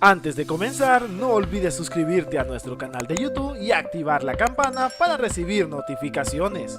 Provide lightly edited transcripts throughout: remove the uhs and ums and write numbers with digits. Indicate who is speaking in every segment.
Speaker 1: Antes de comenzar, no olvides suscribirte a nuestro canal de YouTube y activar la campana para recibir notificaciones.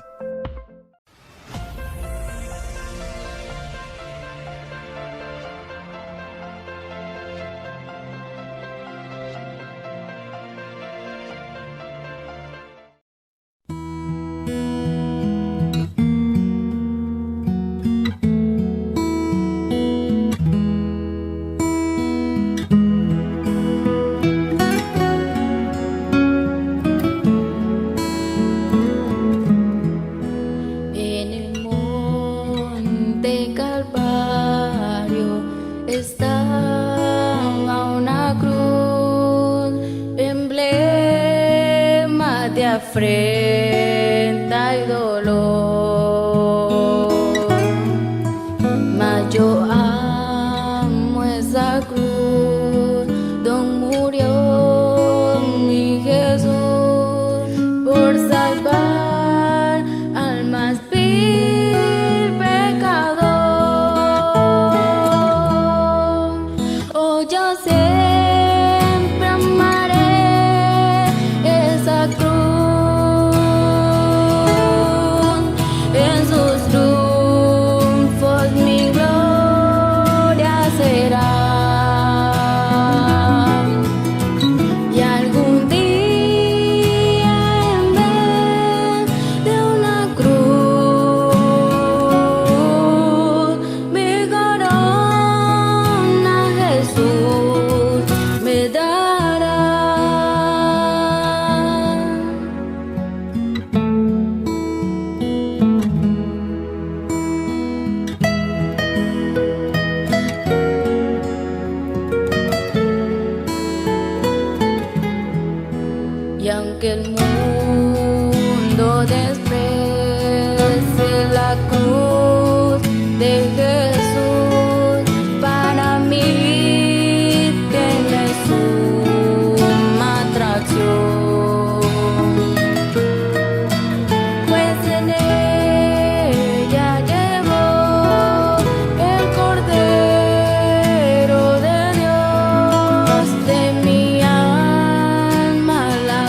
Speaker 2: Afrenta y dolor, mas yo amo esa cruz donde murió mi Jesús por salvar al más vil pecador. Oh, yo siempre amaré esa cruz. Y aunque el mundo desprecie la cruz de Jesús, para mí tiene suma atracción, pues en ella llevó el Cordero de Dios de mi alma la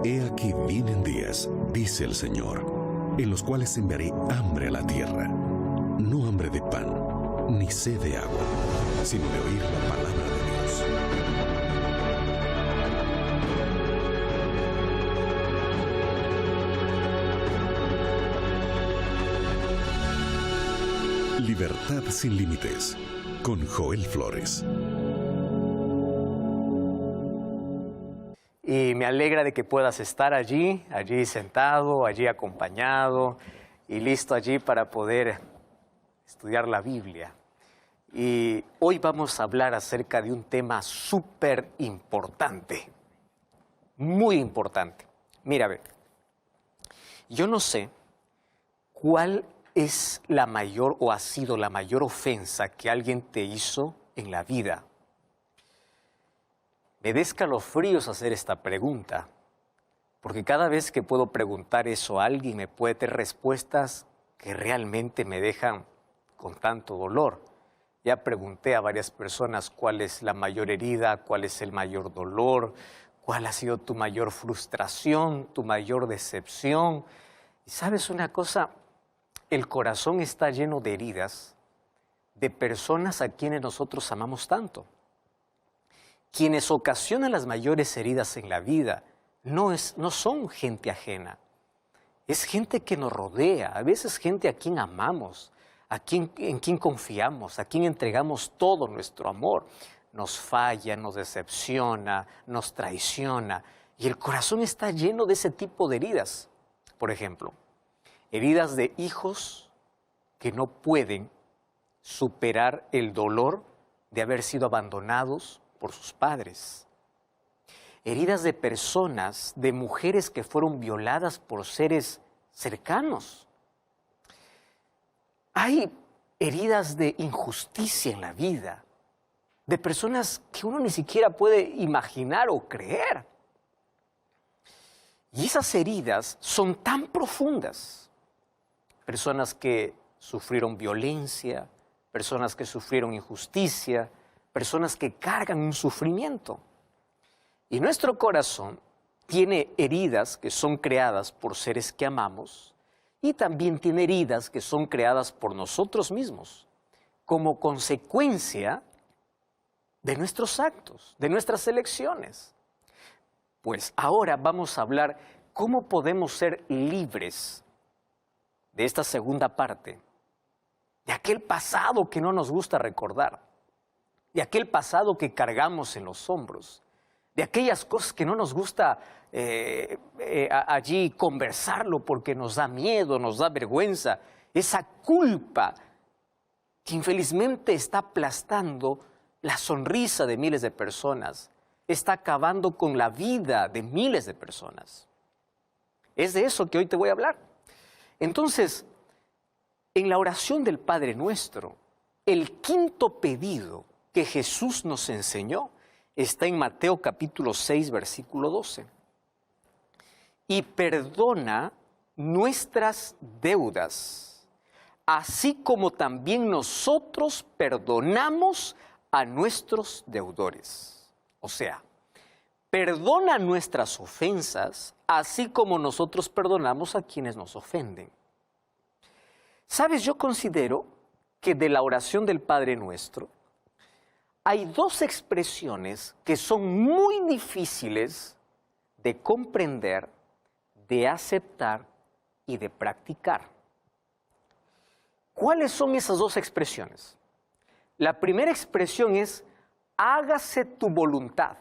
Speaker 3: He aquí vienen días, dice el Señor, en los cuales enviaré hambre a la tierra, no hambre de pan, ni sed de agua, sino de oír la palabra de Dios. Libertad sin límites, con Joel Flores.
Speaker 4: Y me alegra de que puedas estar allí sentado, allí acompañado y listo allí para poder estudiar la Biblia. Y hoy vamos a hablar acerca de un tema súper importante, muy importante. Mira, a ver, yo no sé cuál es la mayor o ha sido la mayor ofensa que alguien te hizo en la vida. Me da escalofríos hacer esta pregunta, porque cada vez que puedo preguntar eso a alguien me puede tener respuestas que realmente me dejan con tanto dolor. Ya pregunté a varias personas cuál es la mayor herida, cuál es el mayor dolor, cuál ha sido tu mayor frustración, tu mayor decepción. Y sabes una cosa, el corazón está lleno de heridas de personas a quienes nosotros amamos tanto. Quienes ocasionan las mayores heridas en la vida no son gente ajena, es gente que nos rodea, a veces gente a quien amamos, en quien confiamos, a quien entregamos todo nuestro amor. Nos falla, nos decepciona, nos traiciona y el corazón está lleno de ese tipo de heridas. Por ejemplo, heridas de hijos que no pueden superar el dolor de haber sido abandonados por sus padres. Heridas de personas, de mujeres que fueron violadas por seres cercanos. Hay heridas de injusticia en la vida, de personas que uno ni siquiera puede imaginar o creer. Y esas heridas son tan profundas. Personas que sufrieron violencia, personas que sufrieron injusticia, personas que cargan un sufrimiento. Y nuestro corazón tiene heridas que son creadas por seres que amamos y también tiene heridas que son creadas por nosotros mismos como consecuencia de nuestros actos, de nuestras elecciones. Pues ahora vamos a hablar cómo podemos ser libres de esta segunda parte, de aquel pasado que no nos gusta recordar, de aquel pasado que cargamos en los hombros, de aquellas cosas que no nos gusta allí conversarlo porque nos da miedo, nos da vergüenza, esa culpa que infelizmente está aplastando la sonrisa de miles de personas, está acabando con la vida de miles de personas. Es de eso que hoy te voy a hablar. Entonces, en la oración del Padre Nuestro, el quinto pedido que Jesús nos enseñó está en Mateo capítulo 6, versículo 12. Y perdona nuestras deudas, así como también nosotros perdonamos a nuestros deudores. O sea, perdona nuestras ofensas, así como nosotros perdonamos a quienes nos ofenden. ¿Sabes? Yo considero que de la oración del Padre Nuestro hay dos expresiones que son muy difíciles de comprender, de aceptar y de practicar. ¿Cuáles son esas dos expresiones? La primera expresión es, hágase tu voluntad.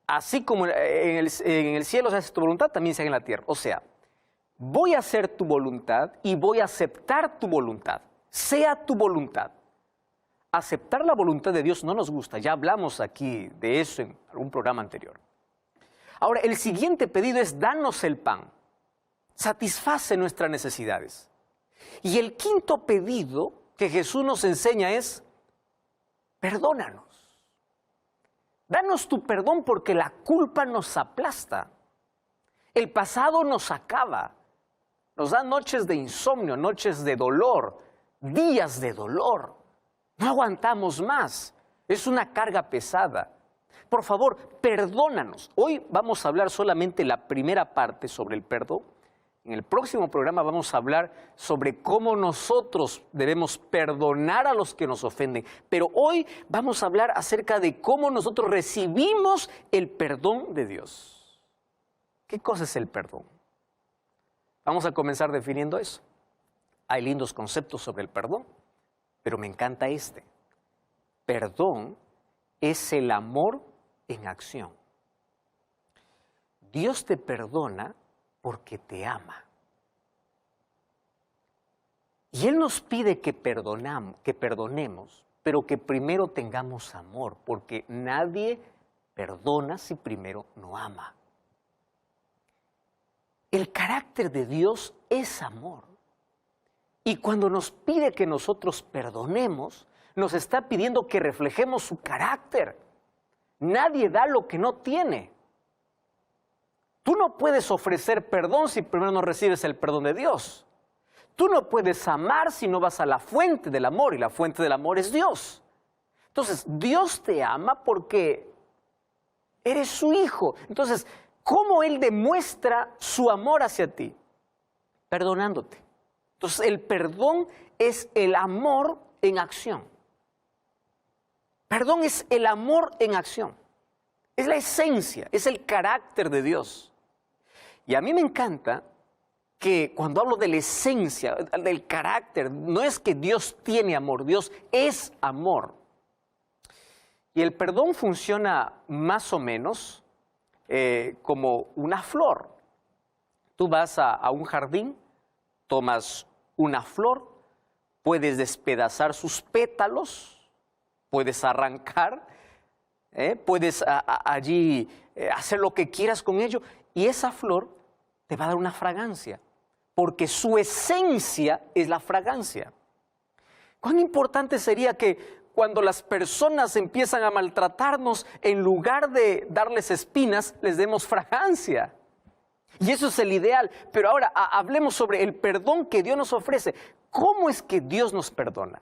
Speaker 4: Así como en el cielo se hace tu voluntad, también se hace en la tierra. O sea, voy a hacer tu voluntad y voy a aceptar tu voluntad. Sea tu voluntad. Aceptar la voluntad de Dios no nos gusta. Ya hablamos aquí de eso en algún programa anterior. Ahora, el siguiente pedido es, danos el pan. Satisface nuestras necesidades. Y el quinto pedido que Jesús nos enseña es, perdónanos. Danos tu perdón porque la culpa nos aplasta. El pasado nos acaba. Nos da noches de insomnio, noches de dolor, días de dolor. No aguantamos más. Es una carga pesada. Por favor, perdónanos. Hoy vamos a hablar solamente la primera parte sobre el perdón. En el próximo programa vamos a hablar sobre cómo nosotros debemos perdonar a los que nos ofenden. Pero hoy vamos a hablar acerca de cómo nosotros recibimos el perdón de Dios. ¿Qué cosa es el perdón? Vamos a comenzar definiendo eso. Hay lindos conceptos sobre el perdón, pero me encanta este. Perdón es el amor en acción. Dios te perdona porque te ama. Y Él nos pide que perdonemos, pero que primero tengamos amor, porque nadie perdona si primero no ama. El carácter de Dios es amor. Y cuando nos pide que nosotros perdonemos, nos está pidiendo que reflejemos su carácter. Nadie da lo que no tiene. Tú no puedes ofrecer perdón si primero no recibes el perdón de Dios. Tú no puedes amar si no vas a la fuente del amor, y la fuente del amor es Dios. Entonces, Dios te ama porque eres su hijo. Entonces, ¿cómo Él demuestra su amor hacia ti? Perdonándote. Entonces, el perdón es el amor en acción. Perdón es el amor en acción. Es la esencia, es el carácter de Dios. Y a mí me encanta que cuando hablo de la esencia, del carácter, no es que Dios tiene amor, Dios es amor. Y el perdón funciona más o menos como una flor. Tú vas a un jardín, tomas una flor, puedes despedazar sus pétalos, puedes arrancar, puedes allí hacer lo que quieras con ello, y esa flor te va a dar una fragancia, porque su esencia es la fragancia. ¿Cuán importante sería que cuando las personas empiezan a maltratarnos, en lugar de darles espinas, les demos fragancia? Y eso es el ideal. Pero ahora hablemos sobre el perdón que Dios nos ofrece. ¿Cómo es que Dios nos perdona?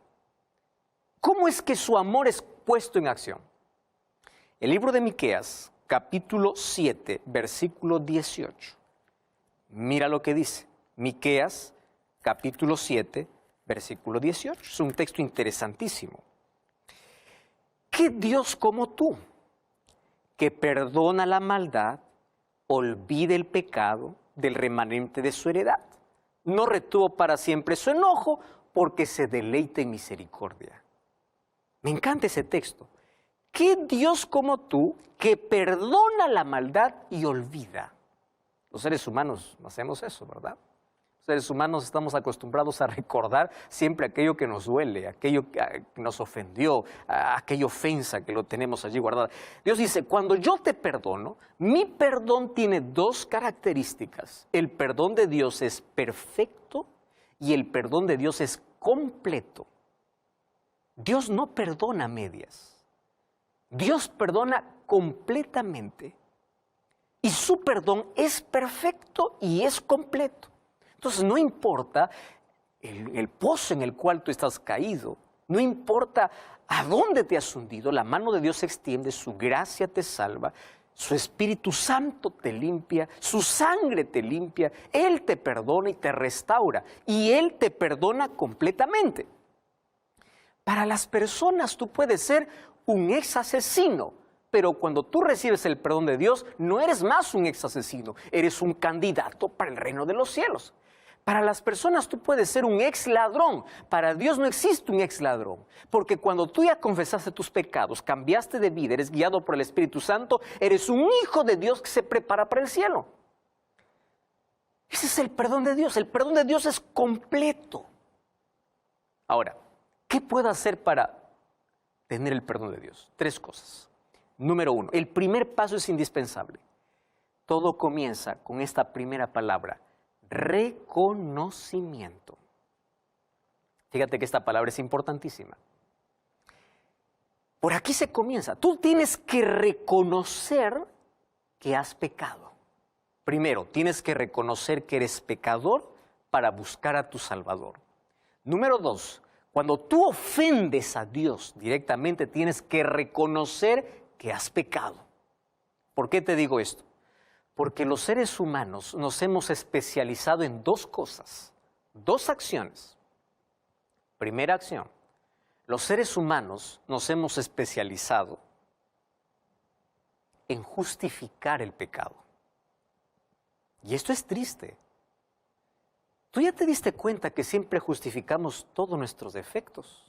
Speaker 4: ¿Cómo es que su amor es puesto en acción? El libro de Miqueas, capítulo 7, versículo 18. Mira lo que dice. Miqueas, capítulo 7, versículo 18. Es un texto interesantísimo. ¿Qué Dios como tú, que perdona la maldad, olvide el pecado del remanente de su heredad? No retuvo para siempre su enojo, porque se deleita en misericordia. Me encanta ese texto. ¿Qué Dios como tú, que perdona la maldad y olvida? Los seres humanos no hacemos eso, ¿verdad? Los seres humanos estamos acostumbrados a recordar siempre aquello que nos duele, aquello que nos ofendió, aquella ofensa que lo tenemos allí guardada. Dios dice, cuando yo te perdono, mi perdón tiene dos características. El perdón de Dios es perfecto y el perdón de Dios es completo. Dios no perdona a medias. Dios perdona completamente. Y su perdón es perfecto y es completo. Entonces no importa el pozo en el cual tú estás caído, no importa a dónde te has hundido, la mano de Dios se extiende, su gracia te salva, su Espíritu Santo te limpia, su sangre te limpia, Él te perdona y te restaura, y Él te perdona completamente. Para las personas tú puedes ser un ex asesino, pero cuando tú recibes el perdón de Dios, no eres más un ex asesino, eres un candidato para el reino de los cielos. Para las personas tú puedes ser un ex ladrón, para Dios no existe un ex ladrón, porque cuando tú ya confesaste tus pecados, cambiaste de vida, eres guiado por el Espíritu Santo, eres un hijo de Dios que se prepara para el cielo. Ese es el perdón de Dios, el perdón de Dios es completo. Ahora, ¿qué puedo hacer para tener el perdón de Dios? 3 cosas. Número 1, el primer paso es indispensable. Todo comienza con esta primera palabra, reconocimiento. Fíjate que esta palabra es importantísima. Por aquí se comienza. Tú tienes que reconocer que has pecado. Primero, tienes que reconocer que eres pecador para buscar a tu Salvador. Número 2, cuando tú ofendes a Dios directamente, tienes que reconocer que has pecado. ¿Por qué te digo esto? Porque los seres humanos nos hemos especializado en 2 cosas, 2 acciones. Primera acción, los seres humanos nos hemos especializado en justificar el pecado. Y esto es triste. ¿Tú ya te diste cuenta que siempre justificamos todos nuestros defectos?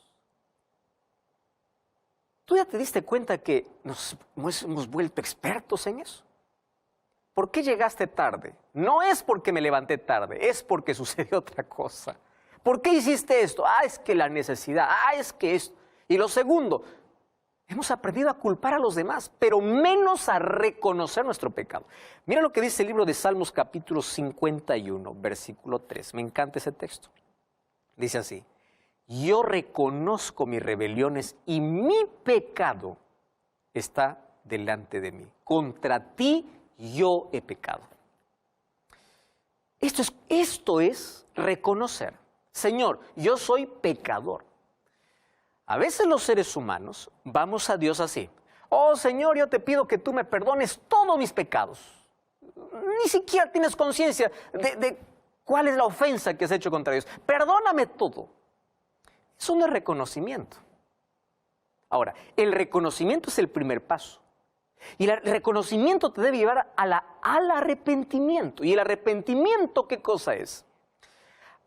Speaker 4: ¿Tú ya te diste cuenta que nos hemos vuelto expertos en eso? ¿por qué llegaste tarde? No es porque me levanté tarde, es porque sucedió otra cosa. ¿Por qué hiciste esto? Es que la necesidad, es que esto. Y lo segundo, hemos aprendido a culpar a los demás, pero menos a reconocer nuestro pecado. Mira lo que dice el libro de Salmos capítulo 51, versículo 3. Me encanta ese texto. Dice así: yo reconozco mis rebeliones y mi pecado está delante de mí. Contra ti yo he pecado. Esto es reconocer. Señor, yo soy pecador. A veces los seres humanos vamos a Dios así: oh Señor, yo te pido que tú me perdones todos mis pecados. Ni siquiera tienes conciencia de cuál es la ofensa que has hecho contra Dios. Perdóname todo. Eso no es reconocimiento. Ahora, el reconocimiento es el primer paso. Y el reconocimiento te debe llevar al arrepentimiento. ¿Y el arrepentimiento qué cosa es?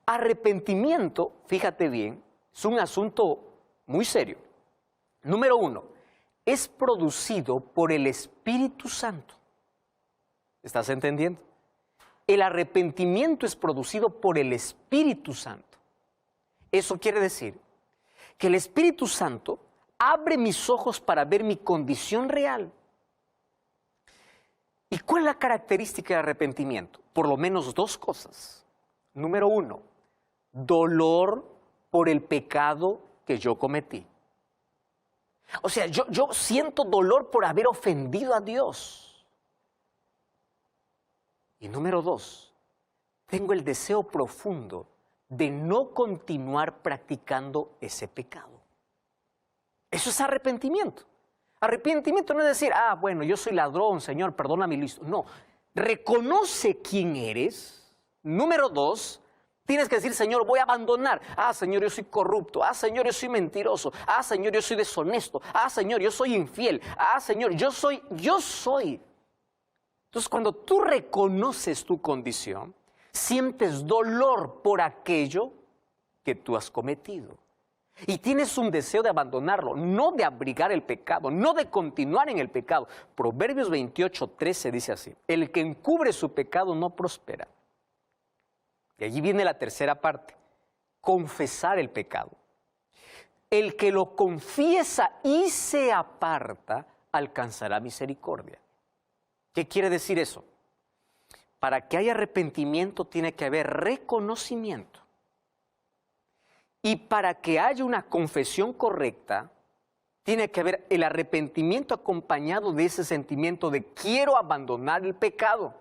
Speaker 4: Arrepentimiento, fíjate bien, es un asunto muy serio. Número 1, es producido por el Espíritu Santo. ¿Estás entendiendo? El arrepentimiento es producido por el Espíritu Santo. Eso quiere decir que el Espíritu Santo abre mis ojos para ver mi condición real. ¿Y cuál es la característica del arrepentimiento? Por lo menos 2 cosas. Número 1, dolor por el pecado que yo cometí. O sea, yo siento dolor por haber ofendido a Dios. Y número 2, tengo el deseo profundo de no continuar practicando ese pecado. Eso es arrepentimiento. Arrepentimiento no es decir, bueno, yo soy ladrón, Señor, perdóname, listo. No, reconoce quién eres. Número 2, tienes que decir, Señor, voy a abandonar. Señor, yo soy corrupto. Señor, yo soy mentiroso. Señor, yo soy deshonesto. Señor, yo soy infiel. Señor, yo soy. Entonces, cuando tú reconoces tu condición, sientes dolor por aquello que tú has cometido. Y tienes un deseo de abandonarlo, no de abrigar el pecado, no de continuar en el pecado. Proverbios 28:13 dice así: el que encubre su pecado no prospera. Y allí viene la tercera parte: confesar el pecado. El que lo confiesa y se aparta alcanzará misericordia. ¿Qué quiere decir eso? Para que haya arrepentimiento tiene que haber reconocimiento. Y para que haya una confesión correcta, tiene que haber el arrepentimiento acompañado de ese sentimiento de quiero abandonar el pecado.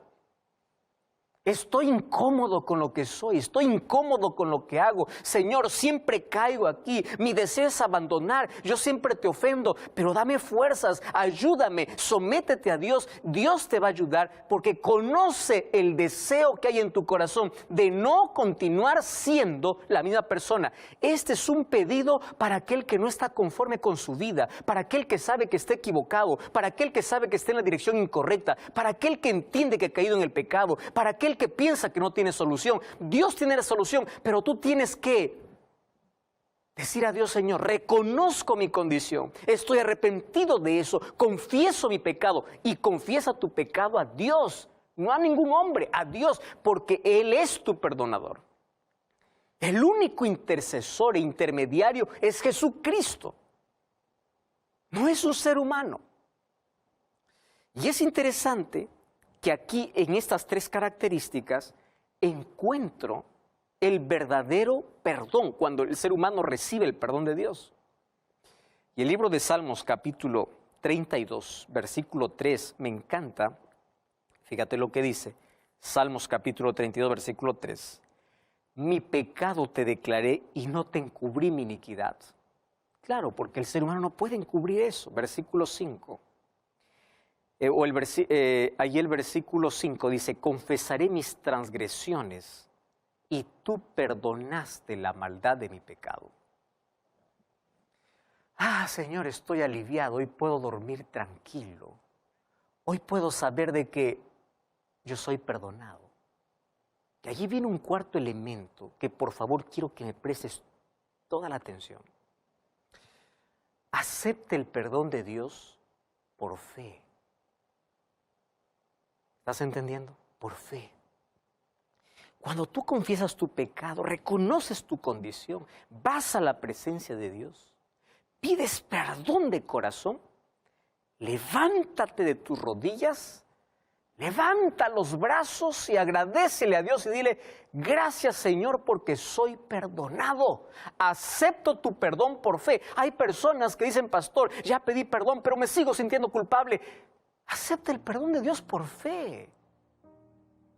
Speaker 4: Estoy incómodo con lo que soy, estoy incómodo con lo que hago. Señor, siempre caigo aquí, mi deseo es abandonar, yo siempre te ofendo, pero dame fuerzas, ayúdame, sométete a Dios. Dios te va a ayudar porque conoce el deseo que hay en tu corazón de no continuar siendo la misma persona. Este es un pedido para aquel que no está conforme con su vida, para aquel que sabe que está equivocado, para aquel que sabe que está en la dirección incorrecta, para aquel que entiende que ha caído en el pecado, para aquel que piensa que no tiene solución. Dios tiene la solución, pero tú tienes que decir a Dios: Señor, reconozco mi condición, estoy arrepentido de eso, confieso mi pecado. Y confiesa tu pecado a Dios, no a ningún hombre, a Dios, porque Él es tu perdonador. El único intercesor e intermediario es Jesucristo, no es un ser humano. Y es interesante que aquí en estas 3 características encuentro el verdadero perdón, cuando el ser humano recibe el perdón de Dios. Y el libro de Salmos capítulo 32, versículo 3, me encanta. Fíjate lo que dice, Salmos capítulo 32, versículo 3. Mi pecado te declaré y no te encubrí mi iniquidad. Claro, porque el ser humano no puede encubrir eso. Versículo 5. Allí el versículo 5 dice: confesaré mis transgresiones y tú perdonaste la maldad de mi pecado. Señor, estoy aliviado, hoy puedo dormir tranquilo. Hoy puedo saber de que yo soy perdonado. Y allí viene un cuarto elemento que por favor quiero que me prestes toda la atención. Acepte el perdón de Dios por fe. ¿Estás entendiendo? Por fe. Cuando tú confiesas tu pecado, reconoces tu condición, vas a la presencia de Dios, pides perdón de corazón, levántate de tus rodillas, levanta los brazos y agradécele a Dios y dile, gracias Señor porque soy perdonado, acepto tu perdón por fe. Hay personas que dicen, pastor, ya pedí perdón, pero me sigo sintiendo culpable. Acepta el perdón de Dios por fe.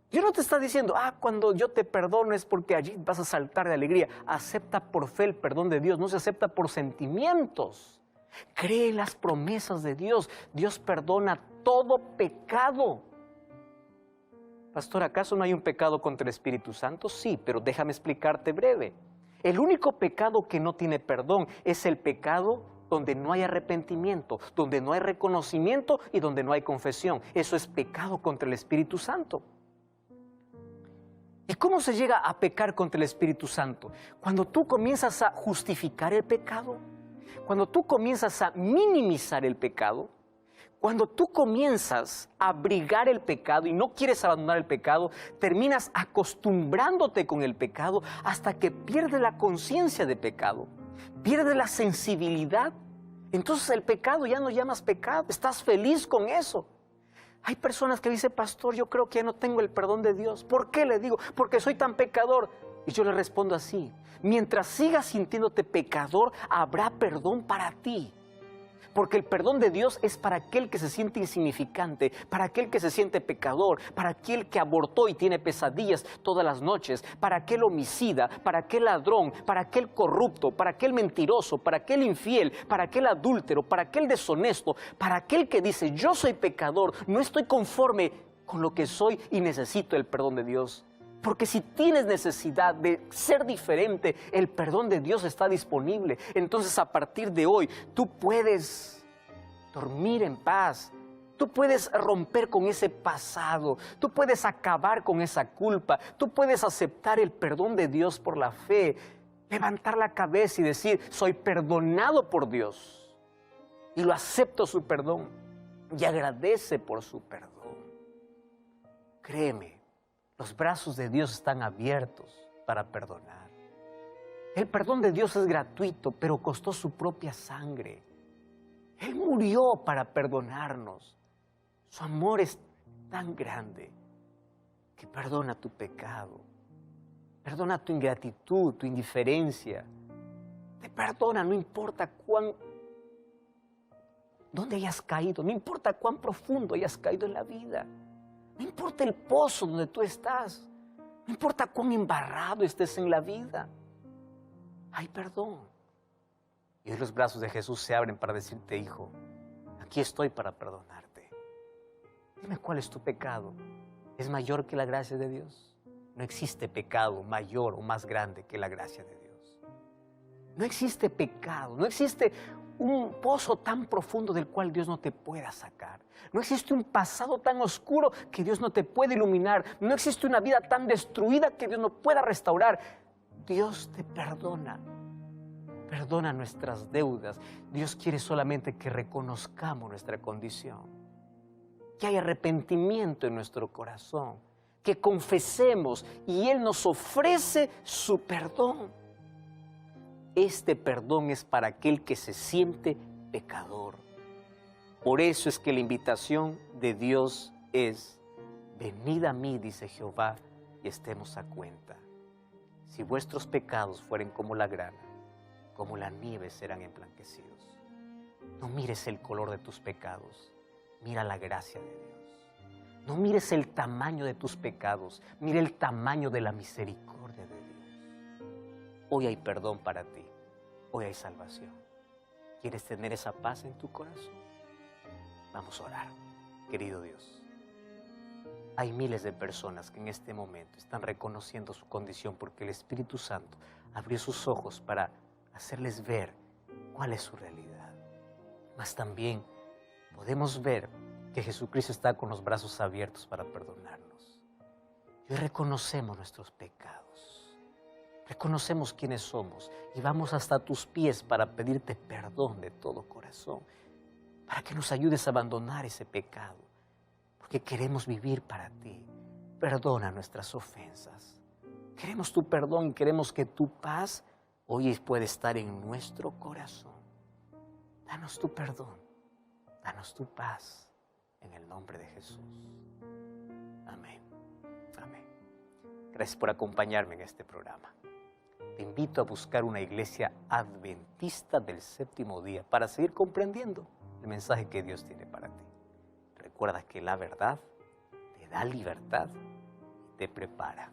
Speaker 4: Dios no te está diciendo, cuando yo te perdono es porque allí vas a saltar de alegría. Acepta por fe el perdón de Dios, no se acepta por sentimientos. Cree en las promesas de Dios. Dios perdona todo pecado. Pastor, ¿acaso no hay un pecado contra el Espíritu Santo? Sí, pero déjame explicarte breve. El único pecado que no tiene perdón es el pecado donde no hay arrepentimiento, donde no hay reconocimiento y donde no hay confesión. Eso es pecado contra el Espíritu Santo. ¿Y cómo se llega a pecar contra el Espíritu Santo? Cuando tú comienzas a justificar el pecado, cuando tú comienzas a minimizar el pecado, cuando tú comienzas a abrigar el pecado y no quieres abandonar el pecado, terminas acostumbrándote con el pecado hasta que pierdes la conciencia de pecado, pierdes la sensibilidad. Entonces el pecado ya no llamas pecado, estás feliz con eso. Hay personas que dicen, pastor, yo creo que ya no tengo el perdón de Dios. ¿Por qué? Le digo, porque soy tan pecador. Y yo le respondo así, mientras sigas sintiéndote pecador, habrá perdón para ti. Porque el perdón de Dios es para aquel que se siente insignificante, para aquel que se siente pecador, para aquel que abortó y tiene pesadillas todas las noches, para aquel homicida, para aquel ladrón, para aquel corrupto, para aquel mentiroso, para aquel infiel, para aquel adúltero, para aquel deshonesto, para aquel que dice, yo soy pecador, no estoy conforme con lo que soy y necesito el perdón de Dios. Porque si tienes necesidad de ser diferente, el perdón de Dios está disponible. Entonces a partir de hoy tú puedes dormir en paz. Tú puedes romper con ese pasado. Tú puedes acabar con esa culpa. Tú puedes aceptar el perdón de Dios por la fe. Levantar la cabeza y decir, soy perdonado por Dios. Y lo acepto su perdón. Y agradece por su perdón. Créeme. Los brazos de Dios están abiertos para perdonar. El perdón de Dios es gratuito, pero costó su propia sangre. Él murió para perdonarnos. Su amor es tan grande que perdona tu pecado, perdona tu ingratitud, tu indiferencia. Te perdona, no importa dónde hayas caído, no importa cuán profundo hayas caído en la vida. No importa el pozo donde tú estás, no importa cuán embarrado estés en la vida, hay perdón. Y hoy los brazos de Jesús se abren para decirte, hijo, aquí estoy para perdonarte. Dime cuál es tu pecado. ¿Es mayor que la gracia de Dios? No existe pecado mayor o más grande que la gracia de Dios. No existe pecado, no existe un pozo tan profundo del cual Dios no te pueda sacar. No existe un pasado tan oscuro que Dios no te puede iluminar. No existe una vida tan destruida que Dios no pueda restaurar. Dios te perdona. Perdona nuestras deudas. Dios quiere solamente que reconozcamos nuestra condición. Que haya arrepentimiento en nuestro corazón. Que confesemos y Él nos ofrece su perdón. Este perdón es para aquel que se siente pecador. Por eso es que la invitación de Dios es, venid a mí, dice Jehová, y estemos a cuenta. Si vuestros pecados fueren como la grana, como la nieve serán emblanquecidos. No mires el color de tus pecados, mira la gracia de Dios. No mires el tamaño de tus pecados, mira el tamaño de la misericordia de Dios. Hoy hay perdón para ti, hoy hay salvación. ¿Quieres tener esa paz en tu corazón? Vamos a orar, querido Dios. Hay miles de personas que en este momento están reconociendo su condición porque el Espíritu Santo abrió sus ojos para hacerles ver cuál es su realidad. Mas también podemos ver que Jesucristo está con los brazos abiertos para perdonarnos. Y hoy reconocemos nuestros pecados, reconocemos quiénes somos y vamos hasta tus pies para pedirte perdón de todo corazón, para que nos ayudes a abandonar ese pecado, porque queremos vivir para ti. Perdona nuestras ofensas. Queremos tu perdón y queremos que tu paz hoy puede estar en nuestro corazón. Danos tu perdón, danos tu paz, en el nombre de Jesús. Amén. Amén. Gracias por acompañarme en este programa. Te invito a buscar una iglesia adventista del séptimo día para seguir comprendiendo el mensaje que Dios tiene para ti. Recuerda que la verdad te da libertad y te prepara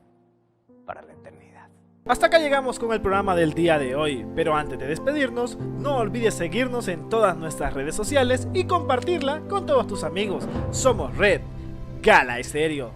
Speaker 4: para la eternidad.
Speaker 1: Hasta acá llegamos con el programa del día de hoy, pero antes de despedirnos, no olvides seguirnos en todas nuestras redes sociales y compartirla con todos tus amigos. Somos Red Gala Estéreo.